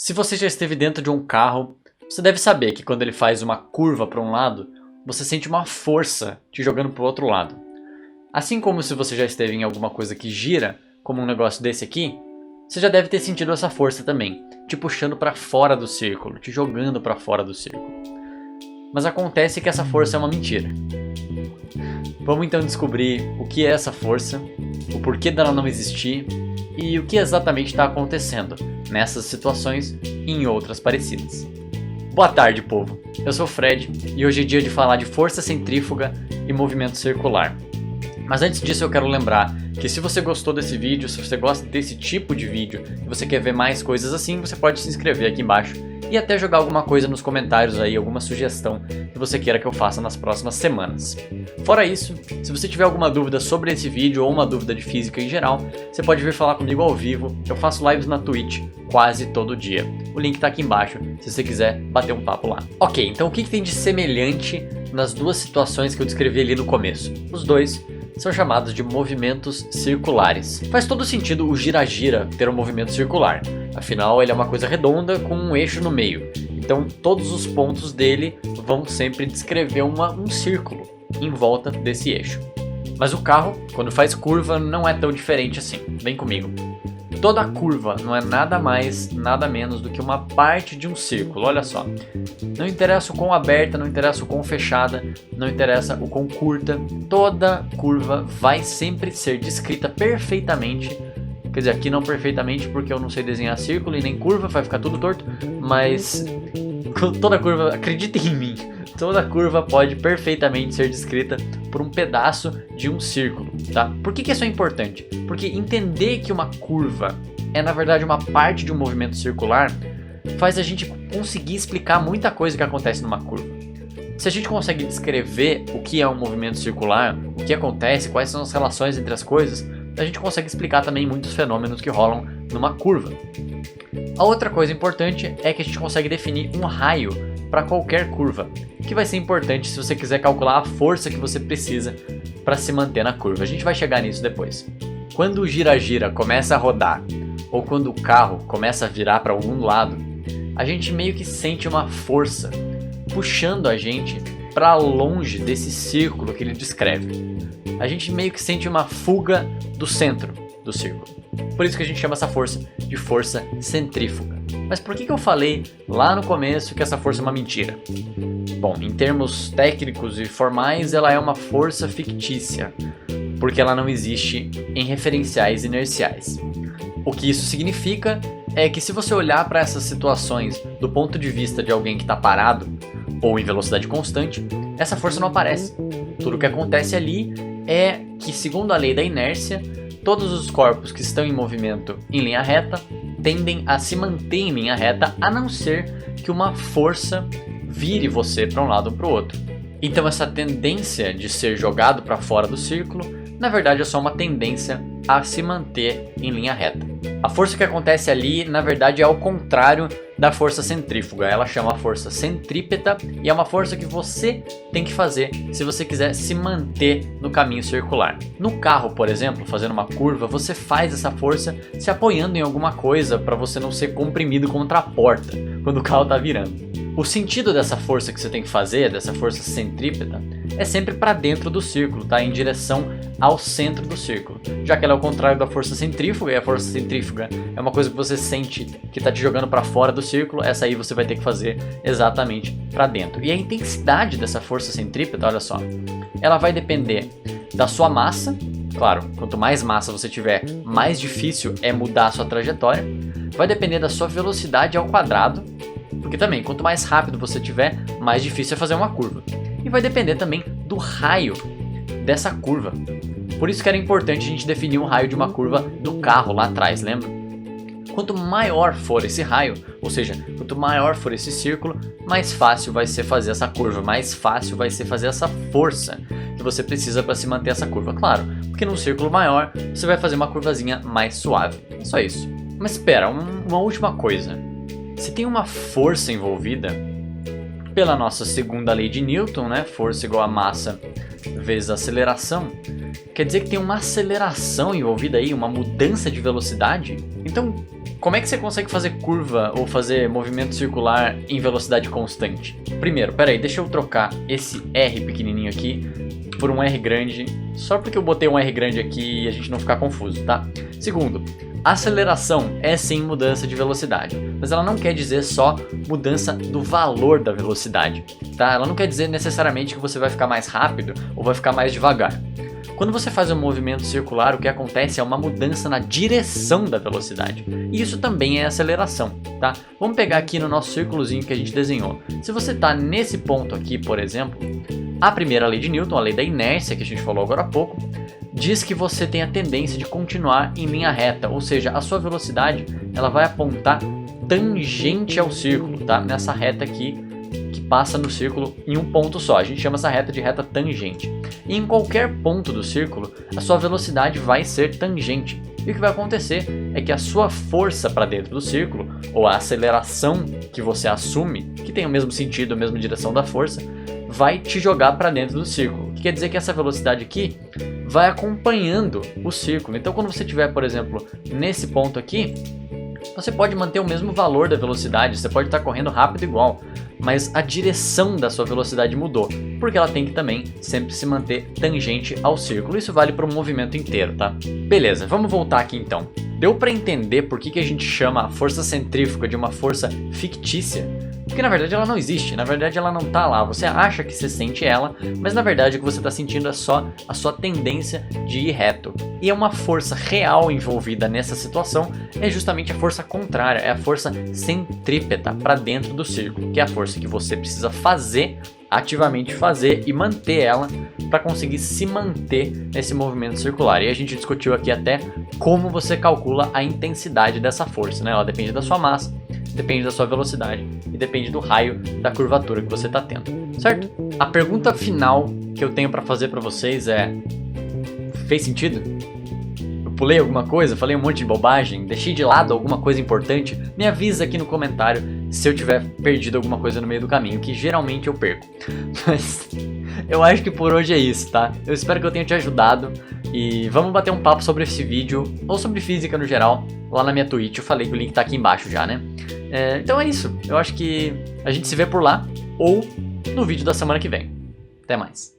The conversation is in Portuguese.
Se você já esteve dentro de um carro, você deve saber que quando ele faz uma curva para um lado, você sente uma força te jogando para o outro lado. Assim como se você já esteve em alguma coisa que gira, como um negócio desse aqui, você já deve ter sentido essa força também, te puxando para fora do círculo, te jogando para fora do círculo. Mas acontece que essa força é uma mentira. Vamos então descobrir o que é essa força, o porquê dela não existir e o que exatamente está acontecendo nessas situações e em outras parecidas. Boa tarde, povo! Eu sou o Fred e hoje é dia de falar de força centrífuga e movimento circular. Mas antes disso eu quero lembrar que se você gostou desse vídeo, se você gosta desse tipo de vídeo e você quer ver mais coisas assim, você pode se inscrever aqui embaixo e até jogar alguma coisa nos comentários aí, alguma sugestão que você queira que eu faça nas próximas semanas. Fora isso, se você tiver alguma dúvida sobre esse vídeo ou uma dúvida de física em geral, você pode vir falar comigo ao vivo. Eu faço lives na Twitch quase todo dia. O link tá aqui embaixo se você quiser bater um papo lá. Ok, então o que tem de semelhante nas duas situações que eu descrevi ali no começo? Os dois são chamados de movimentos circulares. Faz todo sentido o gira-gira ter um movimento circular, afinal ele é uma coisa redonda com um eixo no meio, então todos os pontos dele vão sempre descrever um círculo em volta desse eixo. Mas o carro, quando faz curva, não é tão diferente assim, vem comigo. Toda curva não é nada mais, nada menos do que uma parte de um círculo, olha só. Não interessa o quão aberta, não interessa o quão fechada, não interessa o quão curta, toda curva vai sempre ser descrita perfeitamente. Quer dizer, aqui não perfeitamente porque eu não sei desenhar círculo e nem curva, vai ficar tudo torto, mas toda curva, acredita em mim, toda curva pode perfeitamente ser descrita por um pedaço de um círculo, tá? Por que isso é importante? Porque entender que uma curva é na verdade uma parte de um movimento circular faz a gente conseguir explicar muita coisa que acontece numa curva. Se a gente consegue descrever o que é um movimento circular, o que acontece, quais são as relações entre as coisas, a gente consegue explicar também muitos fenômenos que rolam numa curva. A outra coisa importante é que a gente consegue definir um raio para qualquer curva, que vai ser importante se você quiser calcular a força que você precisa para se manter na curva. A gente vai chegar nisso depois. Quando o gira-gira começa a rodar, ou quando o carro começa a virar para algum lado, a gente meio que sente uma força puxando a gente para longe desse círculo que ele descreve. A gente meio que sente uma fuga do centro do círculo. Por isso que a gente chama essa força de força centrífuga. Mas por que eu falei lá no começo que essa força é uma mentira? Bom, em termos técnicos e formais, ela é uma força fictícia, porque ela não existe em referenciais inerciais. O que isso significa é que se você olhar para essas situações do ponto de vista de alguém que está parado ou em velocidade constante, essa força não aparece. Tudo o que acontece ali é que, segundo a lei da inércia, todos os corpos que estão em movimento em linha reta tendem a se manter em linha reta, a não ser que uma força vire você para um lado ou para o outro. Então essa tendência de ser jogado para fora do círculo, na verdade é só uma tendência a se manter em linha reta. A força que acontece ali, na verdade, é ao contrário da força centrífuga. Ela chama força centrípeta e é uma força que você tem que fazer se você quiser se manter no caminho circular. No carro, por exemplo, fazendo uma curva, você faz essa força se apoiando em alguma coisa para você não ser comprimido contra a porta quando o carro está virando. O sentido dessa força que você tem que fazer, dessa força centrípeta, é sempre para dentro do círculo, tá? Em direção ao centro do círculo. Já que ela é o contrário da força centrífuga, e a força centrífuga é uma coisa que você sente que está te jogando para fora do círculo, essa aí você vai ter que fazer exatamente para dentro. E a intensidade dessa força centrípeta, olha só, ela vai depender da sua massa. Claro, quanto mais massa você tiver, mais difícil é mudar a sua trajetória. Vai depender da sua velocidade ao quadrado, porque também, quanto mais rápido você tiver, mais difícil é fazer uma curva. E vai depender também do raio dessa curva. Por isso que era importante a gente definir um raio de uma curva do carro lá atrás, lembra? Quanto maior for esse raio, ou seja, quanto maior for esse círculo, mais fácil vai ser fazer essa curva, mais fácil vai ser fazer essa força que você precisa para se manter essa curva. Claro, porque num círculo maior, você vai fazer uma curvazinha mais suave. Só isso. Mas espera, uma última coisa. Se tem uma força envolvida, pela nossa segunda lei de Newton, né? Força igual a massa vezes aceleração, quer dizer que tem uma aceleração envolvida aí, uma mudança de velocidade. Então, Como é que você consegue fazer curva ou fazer movimento circular em velocidade constante? Primeiro, peraí, deixa eu trocar esse R pequenininho aqui por um R grande, só porque eu botei um R grande aqui e a gente não ficar confuso, tá? Segundo, aceleração é sim mudança de velocidade, mas ela não quer dizer só mudança do valor da velocidade, tá? Ela não quer dizer necessariamente que você vai ficar mais rápido ou vai ficar mais devagar. Quando você faz um movimento circular, o que acontece é uma mudança na direção da velocidade. E isso também é aceleração, tá? Vamos pegar aqui no nosso círculozinho que a gente desenhou. Se você está nesse ponto aqui, por exemplo, a primeira lei de Newton, a lei da inércia que a gente falou agora há pouco, diz que você tem a tendência de continuar em linha reta, ou seja, a sua velocidade ela vai apontar tangente ao círculo, tá? Nessa reta aqui que passa no círculo em um ponto só. A gente chama essa reta de reta tangente. E em qualquer ponto do círculo, a sua velocidade vai ser tangente. E o que vai acontecer é que a sua força para dentro do círculo, ou a aceleração que você assume, que tem o mesmo sentido, a mesma direção da força, vai te jogar para dentro do círculo. O que quer dizer que essa velocidade aqui vai acompanhando o círculo. Então quando você estiver, por exemplo, nesse ponto aqui, você pode manter o mesmo valor da velocidade, você pode estar correndo rápido igual, mas a direção da sua velocidade mudou, porque ela tem que também sempre se manter tangente ao círculo. Isso vale para o movimento inteiro, tá? Beleza, vamos voltar aqui então. Deu para entender por que a gente chama a força centrífuga de uma força fictícia? Porque na verdade ela não existe, na verdade ela não tá lá, você acha que você sente ela, mas na verdade o que você está sentindo é só a sua tendência de ir reto. E é uma força real envolvida nessa situação, é justamente a força contrária, é a força centrípeta para dentro do círculo, que é a força que você precisa fazer, ativamente fazer e manter ela para conseguir se manter nesse movimento circular. E a gente discutiu aqui até como você calcula a intensidade dessa força, né? Ela depende da sua massa, depende da sua velocidade e depende do raio da curvatura que você está tendo, certo? A pergunta final que eu tenho para fazer para vocês é: fez sentido? Eu pulei alguma coisa? Falei um monte de bobagem? Deixei de lado alguma coisa importante? Me avisa aqui no comentário se eu tiver perdido alguma coisa no meio do caminho, que geralmente eu perco. Mas eu acho que por hoje é isso, tá? Eu espero que eu tenha te ajudado e vamos bater um papo sobre esse vídeo ou sobre física no geral lá na minha Twitch. Eu falei que o link tá aqui embaixo já, né? Então é isso. Eu acho que a gente se vê por lá ou no vídeo da semana que vem. Até mais.